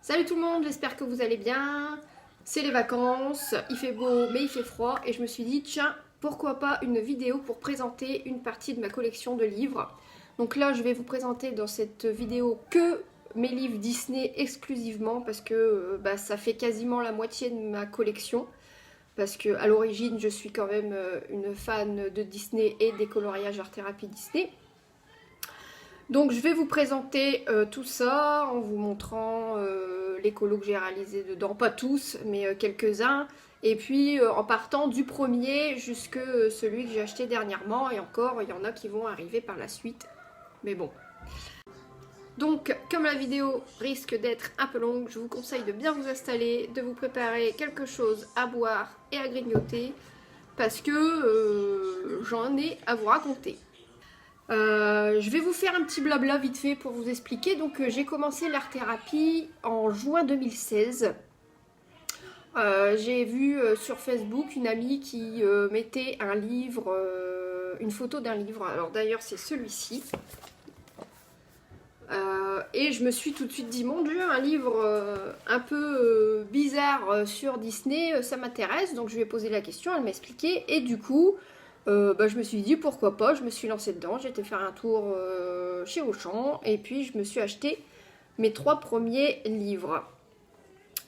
Salut tout le monde, j'espère que vous allez bien. C'est les vacances, il fait beau mais il fait froid et je me suis dit tiens, pourquoi pas une vidéo pour présenter une partie de ma collection de livres. Donc là je vais vous présenter dans cette vidéo que mes livres Disney exclusivement parce que ça fait quasiment la moitié de ma collection. Parce que à l'origine je suis quand même une fan de Disney et des coloriages art-thérapie Disney. Donc je vais vous présenter tout ça en vous montrant les colos que j'ai réalisés dedans, pas tous, mais quelques-uns. Et puis en partant du premier jusque celui que j'ai acheté dernièrement, et encore, il y en a qui vont arriver par la suite. Mais bon. Donc, comme la vidéo risque d'être un peu longue, je vous conseille de bien vous installer, de vous préparer quelque chose à boire et à grignoter, parce que j'en ai à vous raconter. Je vais vous faire un petit blabla vite fait pour vous expliquer. Donc j'ai commencé l'art-thérapie en juin 2016. J'ai vu sur Facebook une amie qui mettait un livre, une photo d'un livre. Alors d'ailleurs c'est celui-ci. Et je me suis tout de suite dit mon Dieu, un livre un peu bizarre sur Disney, ça m'intéresse. Donc je lui ai posé la question, elle m'a expliqué. Et du coup... je me suis dit pourquoi pas, je me suis lancée dedans, j'ai été faire un tour chez Auchan et puis je me suis acheté mes 3 premiers livres.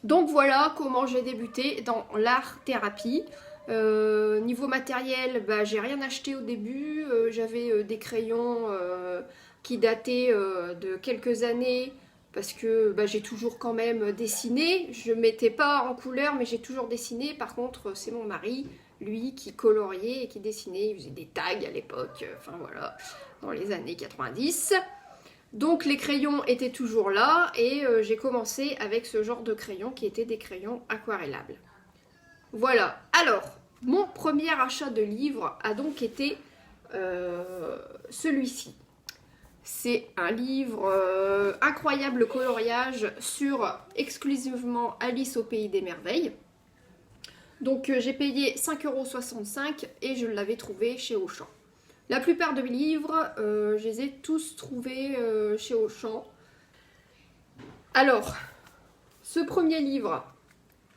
Donc voilà comment j'ai débuté dans l'art-thérapie. Niveau matériel, j'ai rien acheté au début, j'avais des crayons qui dataient de quelques années parce que j'ai toujours quand même dessiné. Je ne mettais pas en couleur mais j'ai toujours dessiné. Par contre c'est mon mari, lui, qui coloriait et qui dessinait. Il faisait des tags à l'époque, enfin voilà, dans les années 90. Donc les crayons étaient toujours là et j'ai commencé avec ce genre de crayons qui étaient des crayons aquarellables. Voilà, alors, mon premier achat de livre a donc été celui-ci. C'est un livre incroyable coloriage sur exclusivement Alice au pays des merveilles. Donc j'ai payé 5,65 € et je l'avais trouvé chez Auchan. La plupart de mes livres, je les ai tous trouvés chez Auchan. Alors, ce premier livre,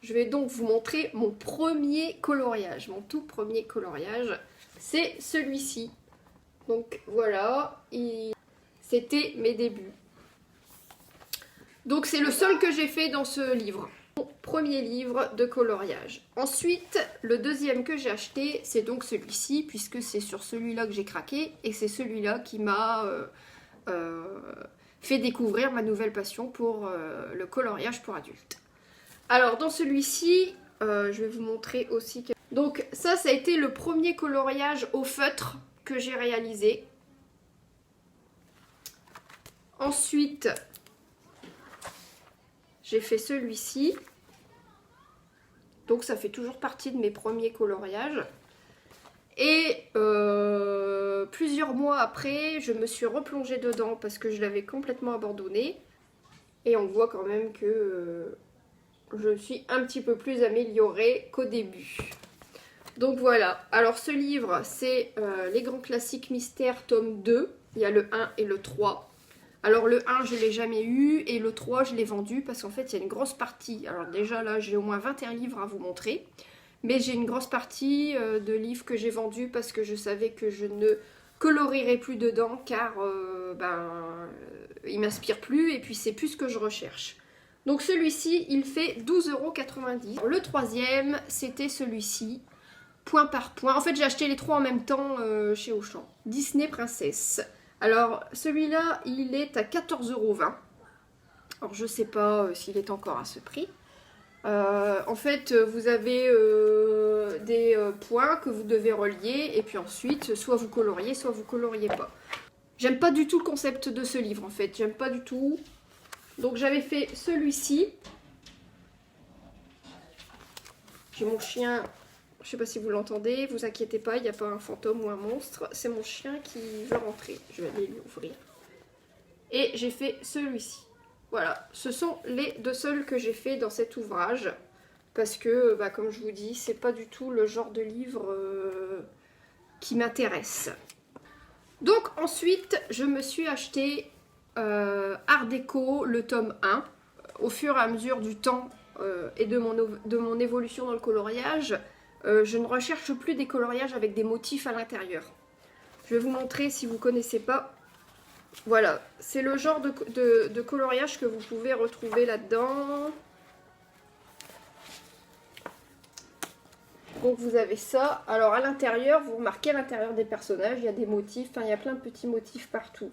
je vais donc vous montrer mon premier coloriage, mon tout premier coloriage. C'est celui-ci. Donc voilà, c'était mes débuts. Donc c'est le seul que j'ai fait dans ce livre. Mon premier livre de coloriage. Ensuite, le deuxième que j'ai acheté, c'est donc celui-ci, puisque c'est sur celui-là que j'ai craqué, et c'est celui-là qui m'a fait découvrir ma nouvelle passion pour le coloriage pour adultes. Alors, dans celui-ci, je vais vous montrer aussi... Donc ça a été le premier coloriage au feutre que j'ai réalisé. Ensuite... j'ai fait celui-ci. Donc ça fait toujours partie de mes premiers coloriages. Et plusieurs mois après, je me suis replongée dedans parce que je l'avais complètement abandonné. Et on voit quand même que je me suis un petit peu plus améliorée qu'au début. Donc voilà. Alors ce livre, c'est Les Grands Classiques Mystères, tome 2. Il y a le 1 et le 3. Alors le 1 je ne l'ai jamais eu et le 3 je l'ai vendu parce qu'en fait il y a une grosse partie. Alors déjà là j'ai au moins 21 livres à vous montrer. Mais j'ai une grosse partie de livres que j'ai vendus parce que je savais que je ne colorierais plus dedans car il m'inspire plus et puis c'est plus ce que je recherche. Donc celui-ci il fait 12,90 €. Le troisième c'était celui-ci, point par point. En fait j'ai acheté les 3 en même temps chez Auchan. Disney Princesse. Alors, celui-là, il est à 14,20 €. Alors, je ne sais pas s'il est encore à ce prix. En fait, vous avez des points que vous devez relier. Et puis ensuite, soit vous coloriez, soit vous coloriez pas. J'aime pas du tout le concept de ce livre, en fait. J'aime pas du tout. Donc, j'avais fait celui-ci. J'ai mon chien... Je sais pas si vous l'entendez, vous inquiétez pas, il n'y a pas un fantôme ou un monstre. C'est mon chien qui veut rentrer. Je vais aller lui ouvrir. Et j'ai fait celui-ci. Voilà, ce sont les 2 seuls que j'ai fait dans cet ouvrage. Parce que, comme je vous dis, c'est pas du tout le genre de livre qui m'intéresse. Donc ensuite, je me suis acheté Art Déco, le tome 1. au fur et à mesure du temps et de mon évolution dans le coloriage, je ne recherche plus des coloriages avec des motifs à l'intérieur. Je vais vous montrer si vous ne connaissez pas. Voilà, c'est le genre de coloriage que vous pouvez retrouver là-dedans. Donc vous avez ça. Alors à l'intérieur, vous remarquez à l'intérieur des personnages, il y a des motifs, enfin il y a plein de petits motifs partout.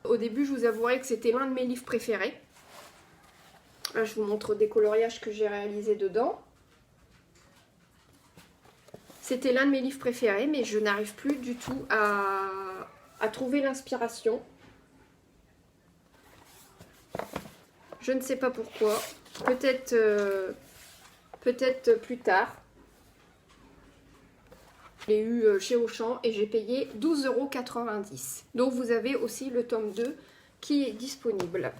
Au début, je vous avouerai que c'était l'un de mes livres préférés. Là, je vous montre des coloriages que j'ai réalisés dedans. C'était l'un de mes livres préférés, mais je n'arrive plus du tout à trouver l'inspiration. Je ne sais pas pourquoi. Peut-être plus tard. Je l'ai eu chez Auchan et j'ai payé 12,90 €. Donc vous avez aussi le tome 2 qui est disponible.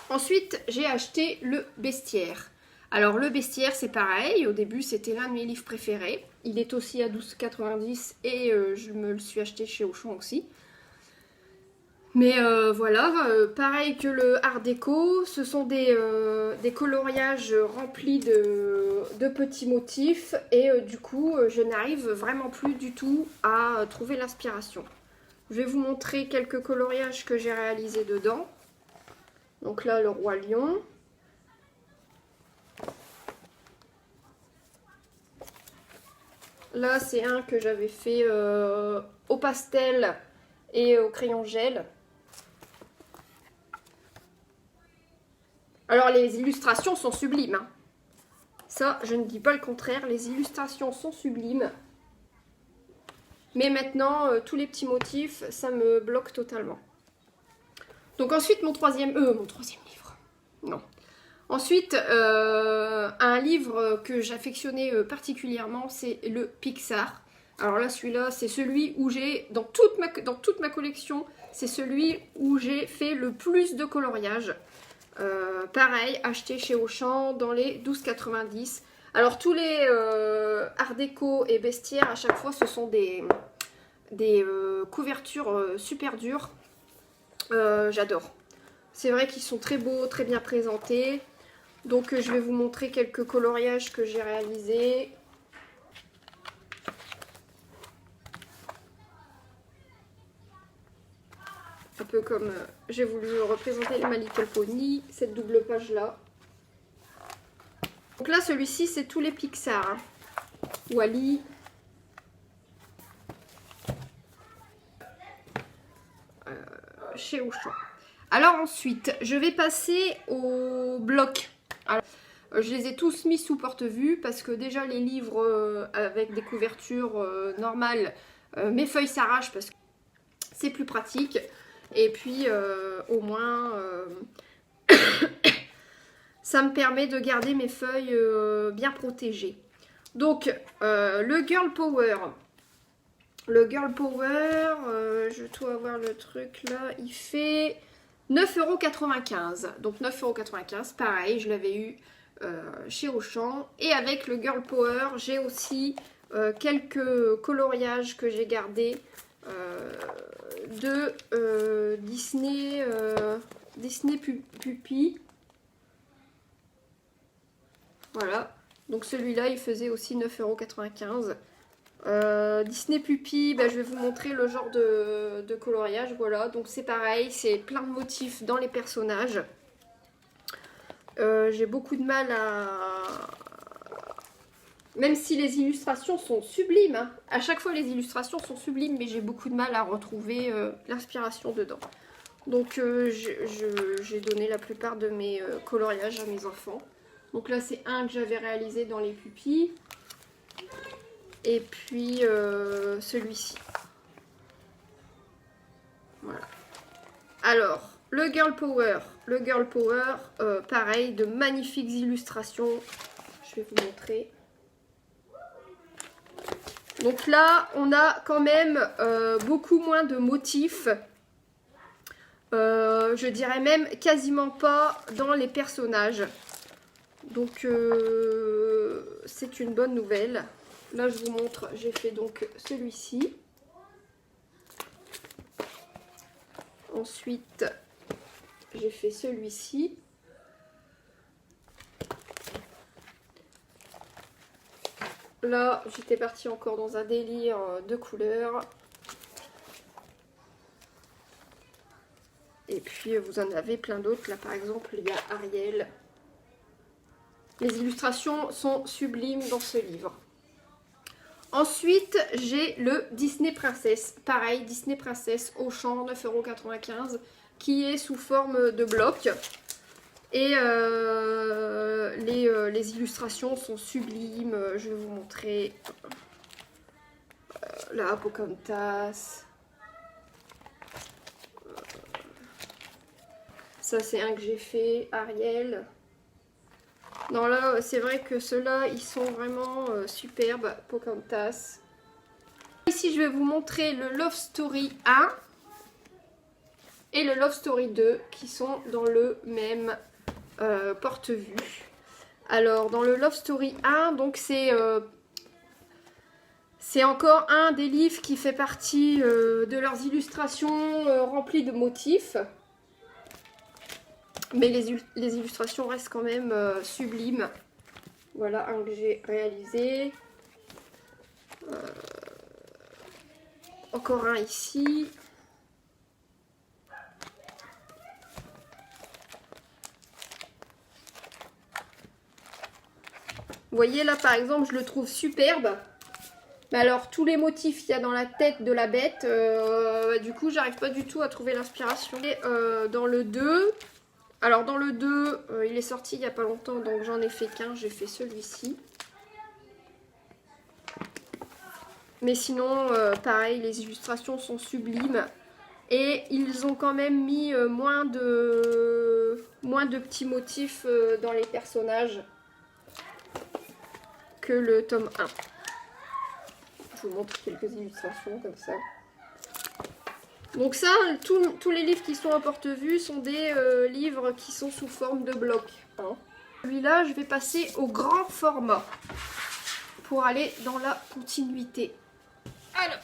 Ensuite, j'ai acheté le bestiaire. Alors le bestiaire, c'est pareil. Au début, c'était l'un de mes livres préférés. Il est aussi à 12,90 € et je me le suis acheté chez Auchan aussi. Mais voilà, pareil que le art déco, ce sont des coloriages remplis de petits motifs et du coup, je n'arrive vraiment plus du tout à trouver l'inspiration. Je vais vous montrer quelques coloriages que j'ai réalisés dedans. Donc là, le roi lion. Là, c'est un que j'avais fait au pastel et au crayon gel. Alors, les illustrations sont sublimes. Hein. Ça, je ne dis pas le contraire. Les illustrations sont sublimes. Mais maintenant, tous les petits motifs, ça me bloque totalement. Donc ensuite, mon troisième livre. Non. Ensuite, un livre que j'affectionnais particulièrement, c'est le Pixar. Alors là, celui-là, c'est celui où j'ai, dans toute ma collection, c'est celui où j'ai fait le plus de coloriage. Pareil, acheté chez Auchan dans les 12,90 €. Alors tous les art déco et bestiaires, à chaque fois, ce sont des couvertures super dures. J'adore. C'est vrai qu'ils sont très beaux, très bien présentés. Donc je vais vous montrer quelques coloriages que j'ai réalisés. Un peu comme j'ai voulu représenter My Little Pony, cette double page là. Donc là, celui-ci, c'est tous les Pixar. Hein. Wall-E. Chez Auchan. Alors ensuite, je vais passer au bloc. Alors, je les ai tous mis sous porte-vue parce que déjà les livres avec des couvertures normales, mes feuilles s'arrachent parce que c'est plus pratique. Et puis au moins ça me permet de garder mes feuilles bien protégées. Donc le Girl Power. Le Girl Power, je dois avoir le truc là, il fait 9,95 €. Donc 9,95 €, pareil, je l'avais eu chez Auchan. Et avec le Girl Power, j'ai aussi quelques coloriages que j'ai gardés de Disney, Disney Puppy. Voilà, donc celui-là, il faisait aussi 9,95 €. Disney Puppy, je vais vous montrer le genre de coloriage. Voilà, donc c'est pareil, c'est plein de motifs dans les personnages. J'ai beaucoup de mal à... Même si les illustrations sont sublimes, hein, à chaque fois les illustrations sont sublimes, mais j'ai beaucoup de mal à retrouver l'inspiration dedans. Donc j'ai donné la plupart de mes coloriages à mes enfants. Donc là c'est un que j'avais réalisé dans les pupilles. Et puis celui-ci. Voilà. Alors, le Girl Power. Le Girl Power, pareil, de magnifiques illustrations. Je vais vous montrer. Donc là, on a quand même beaucoup moins de motifs. Je dirais même quasiment pas dans les personnages. Donc c'est une bonne nouvelle. Là, je vous montre, j'ai fait donc celui-ci. Ensuite, j'ai fait celui-ci. là, j'étais partie encore dans un délire de couleurs. Et puis vous en avez plein d'autres. Là par exemple, il y a Ariel. Les illustrations sont sublimes dans ce livre. Ensuite, j'ai le Disney Princess. Pareil, Disney Princess Auchan, 9,95 €, qui est sous forme de bloc. Et les illustrations sont sublimes. Je vais vous montrer. Là, Pocahontas. Ça, c'est un que j'ai fait. Ariel. Non, là, c'est vrai que ceux-là, ils sont vraiment superbes. Pocahontas. Ici, je vais vous montrer le Love Story 1 et le Love Story 2 qui sont dans le même porte-vue. Alors, dans le Love Story 1, donc c'est encore un des livres qui fait partie de leurs illustrations remplies de motifs. Mais les illustrations restent quand même sublimes. Voilà un que j'ai réalisé. Encore un ici. Vous voyez là par exemple, je le trouve superbe. Mais alors tous les motifs qu'il y a dans la tête de la bête, du coup j'arrive pas du tout à trouver l'inspiration. Et dans le 2, alors dans le 2, il est sorti il y a pas longtemps, donc j'en ai fait qu'un, j'ai fait celui-ci. Mais sinon, pareil, les illustrations sont sublimes. Et ils ont quand même mis moins de petits motifs dans les personnages que le tome 1. Je vous montre quelques illustrations comme ça. Donc ça, tous les livres qui sont à porte-vue sont des livres qui sont sous forme de bloc. Hein. Celui-là, je vais passer au grand format pour aller dans la continuité. Alors,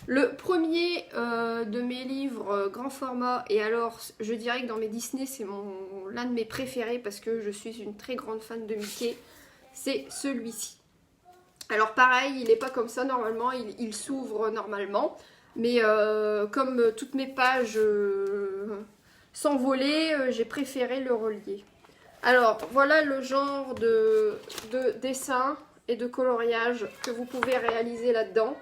le premier de mes livres grand format, et alors je dirais que dans mes Disney, c'est l'un de mes préférés parce que je suis une très grande fan de Mickey, c'est celui-ci. Alors pareil, il n'est pas comme ça normalement, il s'ouvre normalement, mais comme toutes mes pages s'envolaient, j'ai préféré le relier. Alors voilà le genre de dessin et de coloriage que vous pouvez réaliser là-dedans.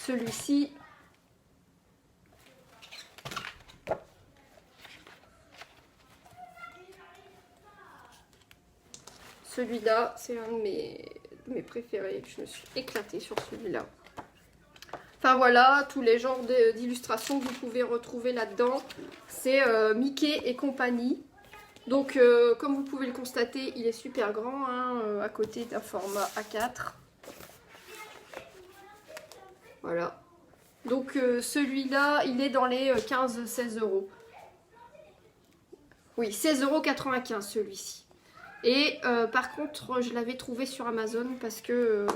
Celui-ci, celui-là, c'est un de mes préférés. Je me suis éclatée sur celui-là. Enfin voilà, tous les genres d'illustrations que vous pouvez retrouver là-dedans. C'est Mickey et compagnie. Donc comme vous pouvez le constater, il est super grand, hein, à côté d'un format A4. Voilà. Donc celui-là, il est dans les 15-16 €. Oui, 16,95 € celui-ci. Et par contre, je l'avais trouvé sur Amazon parce que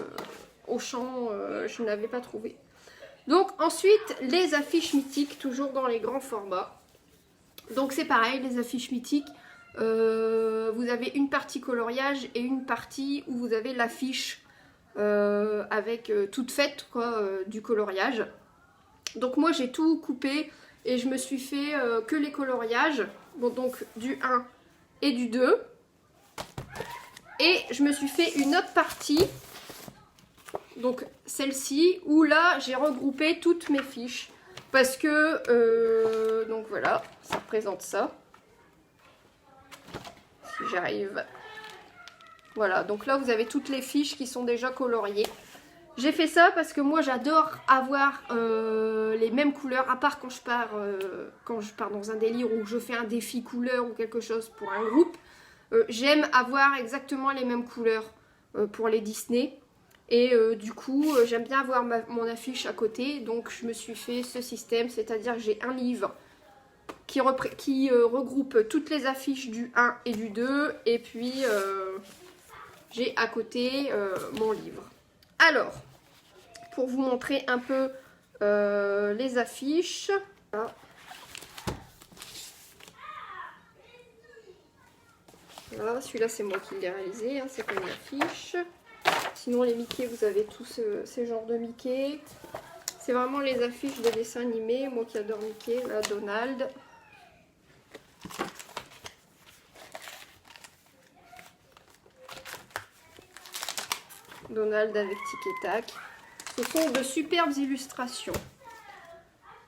Auchan, je ne l'avais pas trouvé. Donc ensuite, les affiches mythiques, toujours dans les grands formats. Donc c'est pareil, les affiches mythiques, vous avez une partie coloriage et une partie où vous avez l'affiche avec toute faite quoi, du coloriage. Donc moi j'ai tout coupé et je me suis fait que les coloriages, bon, donc du 1 et du 2. Et je me suis fait une autre partie, donc celle-ci, où là j'ai regroupé toutes mes fiches. Parce que, donc voilà, ça représente ça. Si j'arrive. Voilà, donc là vous avez toutes les fiches qui sont déjà coloriées. J'ai fait ça parce que moi j'adore avoir les mêmes couleurs, à part quand je pars dans un délire où je fais un défi couleur ou quelque chose pour un groupe. J'aime avoir exactement les mêmes couleurs pour les Disney. Et du coup, j'aime bien avoir mon affiche à côté. Donc je me suis fait ce système, c'est-à-dire que j'ai un livre qui regroupe toutes les affiches du 1 et du 2. Et puis j'ai à côté mon livre. Alors, pour vous montrer un peu les affiches. Voilà. Voilà, celui-là c'est moi qui l'ai réalisé, hein, c'est comme une affiche. Sinon les Mickey, vous avez tous ces genres de Mickey. C'est vraiment les affiches de dessins animés, moi qui adore Mickey, là Donald. Donald avec Tic et Tac. Ce sont de superbes illustrations.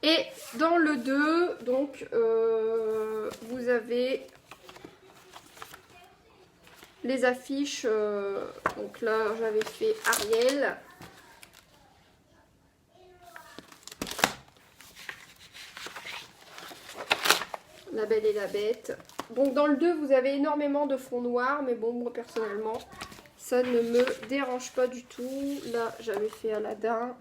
Et dans le 2, donc, vous avez les affiches. Donc là, j'avais fait Ariel. La Belle et la Bête. Donc dans le 2, vous avez énormément de fonds noirs, mais bon, moi personnellement, ça ne me dérange pas du tout. Là, j'avais fait Aladdin.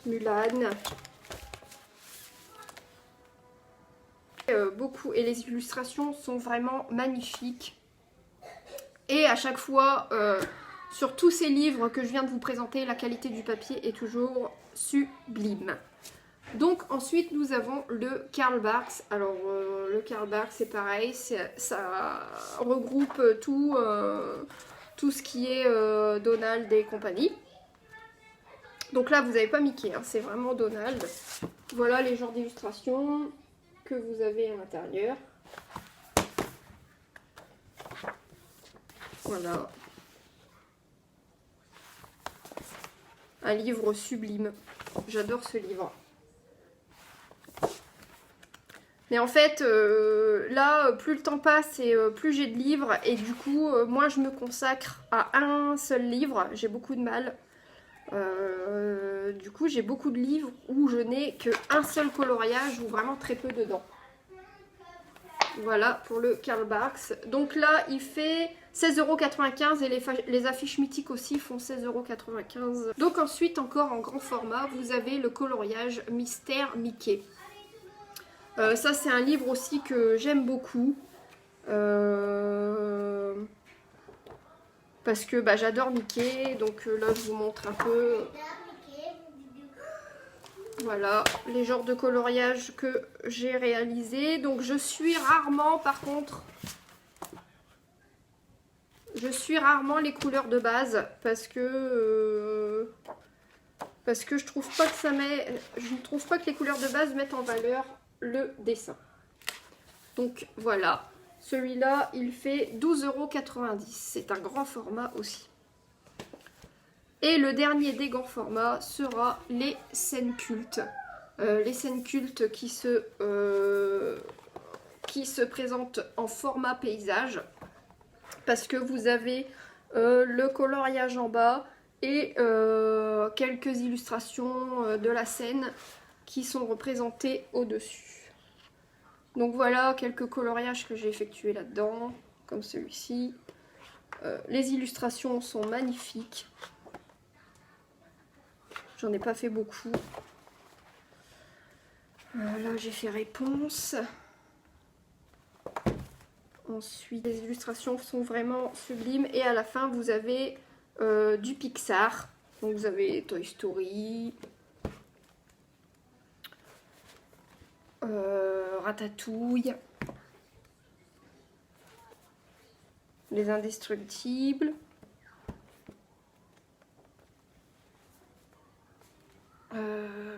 Mulan. Beaucoup. Et les illustrations sont vraiment magnifiques. Et à chaque fois, sur tous ces livres que je viens de vous présenter, la qualité du papier est toujours sublime. Donc ensuite nous avons le Karl Barks. Alors le Karl Barks c'est pareil, ça regroupe tout ce qui est Donald et compagnie. Donc là vous n'avez pas Mickey, hein, c'est vraiment Donald. Voilà les genres d'illustrations que vous avez à l'intérieur. Voilà. Un livre sublime. J'adore ce livre. Mais en fait, là, plus le temps passe et plus j'ai de livres. Et du coup, moi, je me consacre à un seul livre. J'ai beaucoup de mal. Du coup, j'ai beaucoup de livres où je n'ai qu'un seul coloriage ou vraiment très peu dedans. Voilà pour le Karl Barks. Donc là, il fait 16,95 € et les affiches mythiques aussi font 16,95 €. Donc ensuite, encore en grand format, vous avez le coloriage Mystère Mickey. Ça, c'est un livre aussi que j'aime beaucoup. Parce que bah, j'adore Mickey. Donc là, je vous montre un peu. Voilà, les genres de coloriage que j'ai réalisés. Donc je suis rarement, par contre, les couleurs de base parce que je trouve pas que je ne trouve pas que les couleurs de base mettent en valeur le dessin. Donc voilà, celui-là il fait 12,90 €. C'est un grand format aussi. Et le dernier des grands formats sera les scènes cultes. Les scènes cultes qui se présentent en format paysage. Parce que vous avez le coloriage en bas et quelques illustrations de la scène qui sont représentées au-dessus. Donc voilà quelques coloriages que j'ai effectués là-dedans, comme celui-ci. Les illustrations sont magnifiques. J'en ai pas fait beaucoup. Là j'ai fait réponse. Ensuite les illustrations sont vraiment sublimes. Et à la fin vous avez du Pixar. Donc vous avez Toy Story, Ratatouille, Les Indestructibles,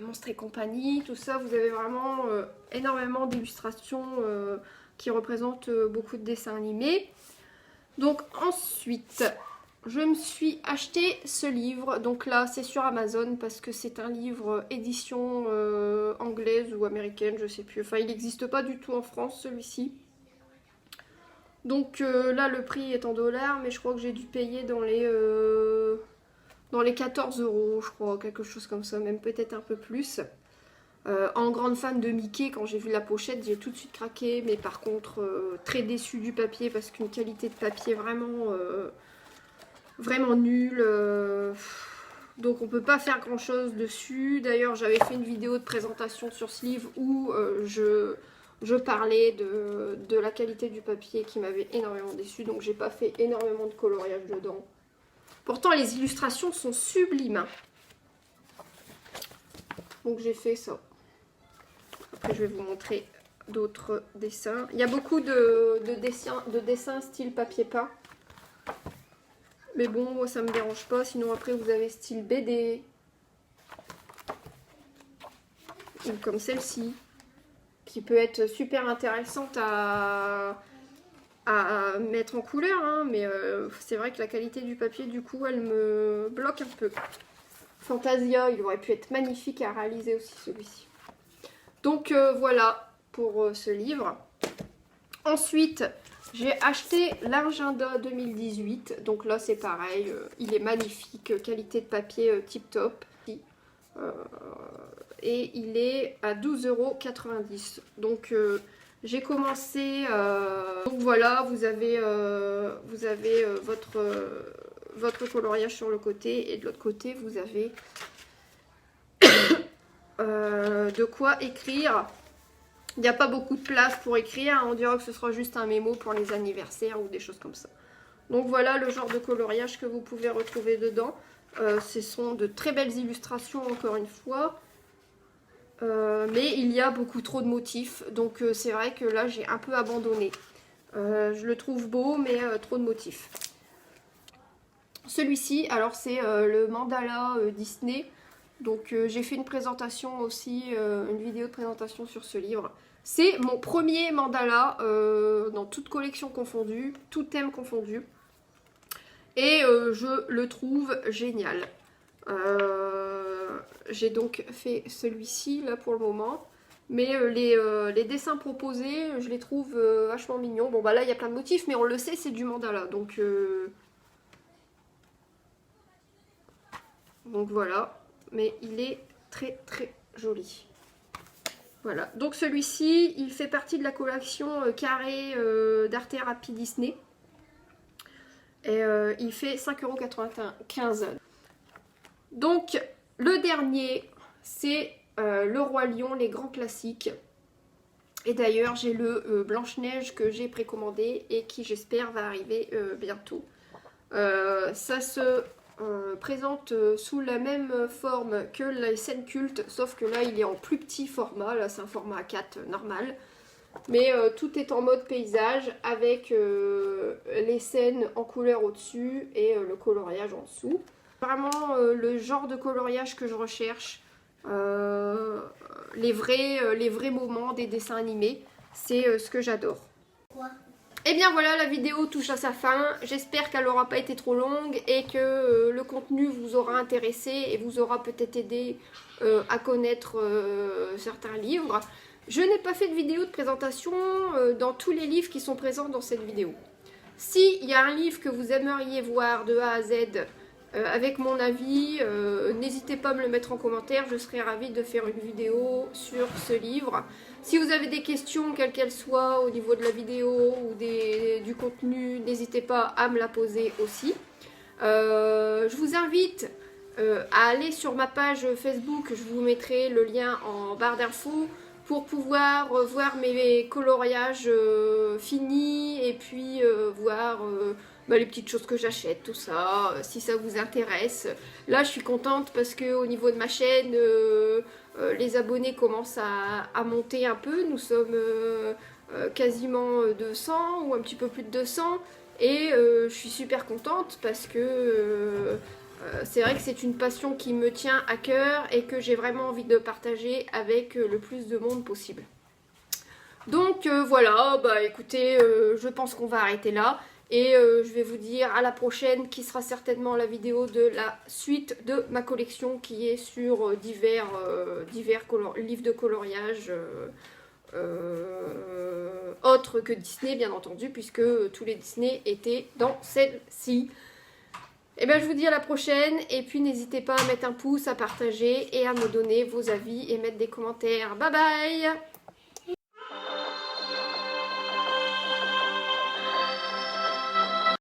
Monstres et compagnie, tout ça. Vous avez vraiment énormément d'illustrations qui représentent beaucoup de dessins animés. Donc ensuite, je me suis acheté ce livre. Donc là, c'est sur Amazon parce que c'est un livre édition anglaise ou américaine, je sais plus. Enfin, il n'existe pas du tout en France, celui-ci. Donc là, le prix est en dollars, mais je crois que j'ai dû payer dans les 14 €, je crois, quelque chose comme ça, même peut-être un peu plus. En grande fan de Mickey, quand j'ai vu la pochette, j'ai tout de suite craqué. Mais par contre, très déçue du papier parce qu'une qualité de papier vraiment nulle. Donc on peut pas faire grand chose dessus. D'ailleurs, j'avais fait une vidéo de présentation sur ce livre où je parlais de la qualité du papier qui m'avait énormément déçue. Donc j'ai pas fait énormément de coloriage dedans. Pourtant, les illustrations sont sublimes. Donc j'ai fait ça. Après, je vais vous montrer d'autres dessins. Il y a beaucoup de dessins style papier peint. Mais bon, moi ça me dérange pas. Sinon après vous avez style BD. Ou comme celle-ci. Qui peut être super intéressante à mettre en couleur. Hein, mais c'est vrai que la qualité du papier du coup elle me bloque un peu. Fantasia, il aurait pu être magnifique à réaliser aussi celui-ci. Donc voilà pour ce livre. Ensuite, j'ai acheté l'agenda 2018. Donc là c'est pareil, il est magnifique, qualité de papier tip top. Et il est à 12,90 €. Donc j'ai commencé... donc voilà, vous avez votre coloriage sur le côté. Et de l'autre côté, vous avez de quoi écrire. Il n'y a pas beaucoup de place pour écrire. On dirait que ce sera juste un mémo pour les anniversaires ou des choses comme ça. Donc voilà le genre de coloriage que vous pouvez retrouver dedans. Ce sont de très belles illustrations encore une fois. Mais il y a beaucoup trop de motifs. Donc c'est vrai que là j'ai un peu abandonné. Je le trouve beau mais trop de motifs. Celui-ci, alors c'est le mandala Disney. Donc j'ai fait une présentation aussi, une vidéo de présentation sur ce livre. C'est mon premier mandala dans toute collection confondue, tout thème confondu. Et je le trouve génial. J'ai donc fait celui-ci là pour le moment. Mais les dessins proposés, je les trouve vachement mignons. Bon bah là il y a plein de motifs, mais on le sait, c'est du mandala. Donc voilà. Mais il est très très joli. Voilà, donc celui-ci, il fait partie de la collection carré d'Art Thérapie Disney. Et il fait 5,95 €. Donc, le dernier, c'est Le Roi Lion, les grands classiques. Et d'ailleurs, j'ai le Blanche-Neige que j'ai précommandé et qui, j'espère, va arriver bientôt. Ça se... présente sous la même forme que les scènes cultes, sauf que là il est en plus petit format, là c'est un format A4 normal, mais tout est en mode paysage avec les scènes en couleur au dessus et le coloriage en dessous. Vraiment le genre de coloriage que je recherche, les vrais moments des dessins animés, c'est ce que j'adore. Et bien voilà, la vidéo touche à sa fin. J'espère qu'elle n'aura pas été trop longue et que le contenu vous aura intéressé et vous aura peut-être aidé à connaître certains livres. Je n'ai pas fait de vidéo de présentation dans tous les livres qui sont présents dans cette vidéo. S'il y a un livre que vous aimeriez voir de A à Z avec mon avis, n'hésitez pas à me le mettre en commentaire, je serai ravie de faire une vidéo sur ce livre. Si vous avez des questions, quelles qu'elles soient, au niveau de la vidéo ou du contenu, n'hésitez pas à me la poser aussi. Je vous invite à aller sur ma page Facebook, je vous mettrai le lien en barre d'infos pour pouvoir voir mes coloriages finis et puis voir... les petites choses que j'achète, tout ça, si ça vous intéresse. Là, je suis contente parce que au niveau de ma chaîne, les abonnés commencent à monter un peu. Nous sommes quasiment 200 ou un petit peu plus de 200. Et je suis super contente parce que c'est vrai que c'est une passion qui me tient à cœur et que j'ai vraiment envie de partager avec le plus de monde possible. Donc voilà, bah écoutez, je pense qu'on va arrêter là. Et je vais vous dire à la prochaine qui sera certainement la vidéo de la suite de ma collection qui est sur divers livres de coloriage autres que Disney bien entendu puisque tous les Disney étaient dans celle-ci. Et bien je vous dis à la prochaine et puis n'hésitez pas à mettre un pouce, à partager et à me donner vos avis et mettre des commentaires. Bye bye!